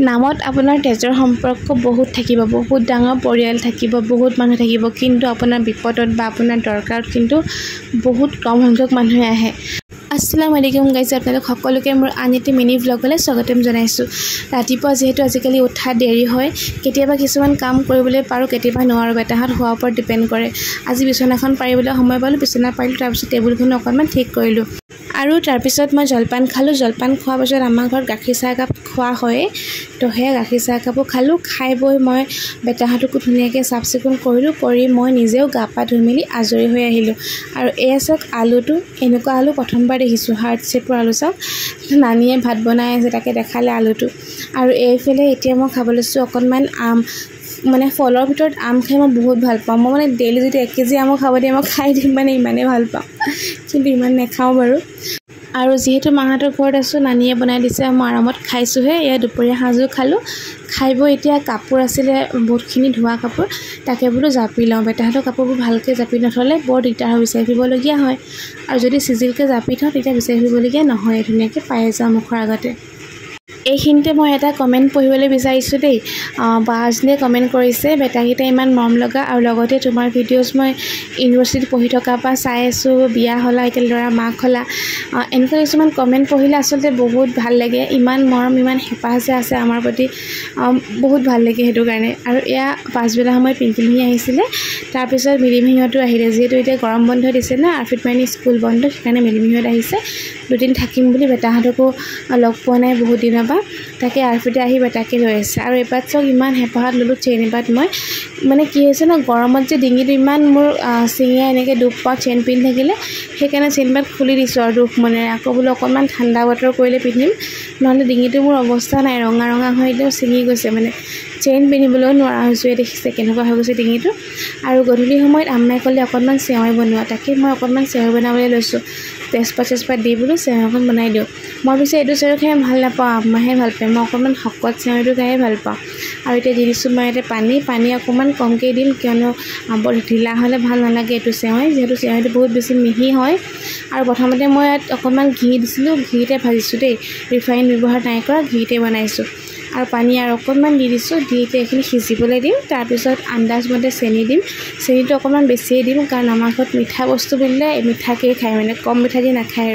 নামত আপোনাৰ তেজৰ সম্পৰ্ক বহুত থাকিব, বহুত ডাঙৰ পৰিয়াল থাকিব, বহুত মানুহ থাকিব, কিন্তু আপোনাৰ বিপদত বা আপোনাৰ দৰকাৰত কিন্তু বহুত কম সংখ্যক মানুহে আহে। আসসালামু আলাইকুম গাইজ, আপোনালোক সকলোকে মোৰ আন এটি মিনি ভ্লগলৈ স্বাগতম জনাইছোঁ। ৰাতিপুৱা যিহেতু আজিকালি উঠা দেৰি হয়, কেতিয়াবা কিছুমান কাম কৰিবলৈ পাৰোঁ, কেতিয়াবা নোৱাৰোঁ, বেটাহঁত হোৱাৰ ওপৰত ডিপেণ্ড কৰে। আজি বিচনাখন পাৰিবলৈ সময় পালোঁ, বিচনা পাৰিলোঁ, তাৰপিছত টেবুলখনো অকণমান ঠিক কৰিলোঁ আৰু তাৰপিছত মই জলপান খালোঁ। জলপান খোৱাৰ পাছত আমাৰ ঘৰত গাখীৰ চাহ একাপ খোৱা হয়, তো সেয়া গাখীৰ চাহ একাপো খালোঁ। খাই বৈ মই বেটাহঁতকো ধুনীয়াকৈ চাফ চিকুণ কৰিলোঁ, কৰি মই নিজেও গা পা ধুই মেলি আজৰি হৈ আহিলোঁ। আৰু এয়া চাওক আলুটো, এনেকুৱা আলু প্ৰথমবাৰ দেখিছোঁ, হাৰ্ট শ্বেপৰ আলু। চাওক নানীয়ে ভাত বনাই আছে, তাকে দেখালে আলুটো। আৰু এইফালে এতিয়া মই খাব লৈছোঁ অকণমান আম, মানে ফলৰ ভিতৰত আম খাই মই বহুত ভাল পাওঁ। মই মানে ডেইলি যদি 1 কেজি আমো খাব দিয়ে মই খাই দিম, মানে ইমানেই ভাল পাওঁ, কিন্তু ইমান নাখাওঁ বাৰু। আৰু যিহেতু মাহঁতৰ ঘৰত আছোঁ, নানীয়ে বনাই দিছে, মই আৰামত খাইছোঁহে। এয়া দুপৰীয়া সাঁজো খালোঁ। খাই বৈ এতিয়া কাপোৰ আছিলে বহুতখিনি ধোৱা কাপোৰ, তাকে বোলো জাপি লওঁ। বেটাহঁতৰ কাপোৰবোৰ ভালকৈ জাপি নথ'লে বৰ দিগদাৰ হয়, বিচাৰি ফুৰিবলগীয়া হয়। আৰু যদি চিজিলকৈ জাপি থওঁ তেতিয়া বিচাৰি ফুৰিবলগীয়া নহয়, ধুনীয়াকৈ পাই যাওঁ মুখৰ আগতে। এইখিনিতে মই এটা কমেণ্ট পঢ়িবলৈ বিচাৰিছোঁ দেই। বা এজনীয়ে কমেণ্ট কৰিছে, বেটাকেইটা ইমান মৰম লগা, আৰু লগতে তোমাৰ ভিডিঅ'জ মই ইউনিভাৰ্চিটিত পঢ়ি থকাৰ পৰা চাই আছোঁ, বিয়া হ'লা, এতিয়া ল'ৰা মাক হ'লা। এনেকুৱা কিছুমান কমেণ্ট পঢ়িলে আচলতে বহুত ভাল লাগে। ইমান মৰম, ইমান হেঁপাহ যে আছে আমাৰ প্ৰতি, বহুত ভাল লাগে সেইটো কাৰণে। আৰু এয়া পাছবেলা সময়ত পিংকিমহী আহিছিলে, তাৰপিছত মিলিমিহিহঁতো আহিলে। যিহেতু এতিয়া গৰম বন্ধ দিছে না, আৰফিত মাইনী স্কুল বন্ধ, সেইকাৰণে মিলিমিহিহঁত আহিছে। দুদিন থাকিম বুলি, বেটাহঁতকো লগ পোৱা নাই বহুত দিনৰ পৰা, তাকে আৰফিতে আহি বেটাকে লৈ আছে। আৰু এপাত চাওক ইমান হেঁপাহত ল'লোঁ চেইন এপাত মই, মানে কি হৈছে ন, গৰমত যে ডিঙিটো ইমান মোৰ চিঙিয়াই এনেকৈ দুখ পাওঁ চেইন পিন্ধি থাকিলে, সেইকাৰণে চেইন পাত খুলি দিছোঁ আৰু দুখ মনেৰে। আকৌ বোলো অকণমান ঠাণ্ডা বতৰ কৰিলে পিন্ধিম, নহ'লে ডিঙিটো মোৰ অৱস্থা নাই, ৰঙা ৰঙা হৈ একদম ছিঙি গৈছে, মানে চেইন পিন্ধিবলৈও নোৱাৰা হৈছোঁ। দেখিছে কেনেকুৱা হৈ গৈছে ডিঙিটো। আৰু গধূলি সময়ত আম্মাই ক'লে অকণমান চেৱাই বনোৱা, তাকে মই অকণমান চেৱাই বনাবলৈ লৈছোঁ। তেজপাত দি বোলো চেৱাই অকণ বনাই দিওঁ। মই পিছে এইটো চেৱাই খাই ভাল নাপাওঁ, আম্মাহে ভাল পায়, মই অকণমান শকত চেৱাইটো খায়ে ভাল পাওঁ। আৰু এতিয়া দি দিছোঁ মই ইয়াতে পানী অকণমান কমকৈ দিম, কিয়নো বৰ ঢিলা হ'লে ভাল নালাগে এইটো চেৱাই, যিহেতু চেৱাইটো বহুত বেছি মিহি হয়। আৰু প্ৰথমতে মই ইয়াত অকণমান ঘি দিছিলোঁ, ঘিতে ভাজিছোঁ দেই, ৰিফাইন ব্যৱহাৰ নাই কৰা, ঘিতে বনাইছোঁ। আৰু পানী আৰু অকণমান দি দিছোঁ, দি এতিয়া এইখিনি সিজিবলৈ দিম। তাৰপিছত আন্দাজমতে চেনি দিম, চেনিটো অকণমান বেছিয়ে দিম, কাৰণ আমাৰ ঘৰত মিঠা বস্তু বুলিলে মিঠাকেই খায়, মানে কম মিঠা দি নাখায়।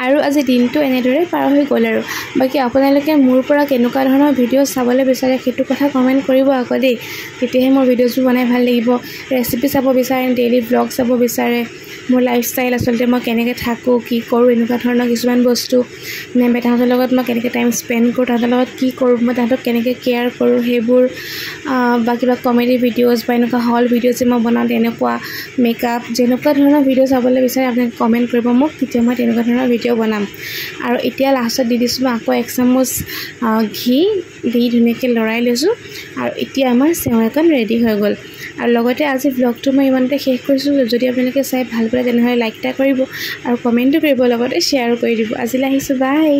আৰু আজি দিনটো এনেদৰে পাৰ হৈ গ'ল। আৰু বাকী আপোনালোকে মোৰ পৰা কেনেকুৱা ধৰণৰ ভিডিঅ' চাবলৈ বিচাৰে সেইটো কথা কমেণ্ট কৰিব আকৌ দেই, তেতিয়াহে মোৰ ভিডিঅ'জবোৰ বনাই ভাল লাগিব। ৰেচিপি চাব বিচাৰে, ডেইলি ব্লগ চাব বিচাৰে, মোৰ লাইফষ্টাইল আচলতে মই কেনেকৈ থাকোঁ, কি কৰোঁ, এনেকুৱা ধৰণৰ কিছুমান বস্তু, নে বেটাহঁতৰ লগত মই কেনেকৈ টাইম স্পেণ্ড কৰোঁ, তাহাঁতৰ লগত কি কৰোঁ, মই তাহাঁতক কেনেকৈ কেয়াৰ কৰোঁ, সেইবোৰ, বা কিবা কমেডি ভিডিঅ'জ বা এনেকুৱা হল ভিডিঅ' যে মই বনাওঁ তেনেকুৱা, মেকআপ, যেনেকুৱা ধৰণৰ ভিডিঅ' চাবলৈ বিচাৰে আপোনালোকে কমেণ্ট কৰিব মোক, তেতিয়া মই তেনেকুৱা ধৰণৰ ভিডিঅ' বনাম। আৰু এতিয়া লাষ্টত দি দিছোঁ মই আকৌ 1 চামুচ ঘি দি ধুনীয়াকৈ লৰাই লৈছোঁ। আৰু এতিয়া আমাৰ চেৱাইকণ ৰেডি হৈ গ'ল। আৰু লগতে আজি ভ্লগটো মই ইমানতে শেষ কৰিছোঁ। যদি আপোনালোকে চাই ভাল পালে তেনেহ'লে লাইক এটা কৰিব আৰু কমেণ্টো কৰিব, লগতে শ্বেয়াৰো কৰি দিব। আজিলৈ আহিছোঁ, বাই।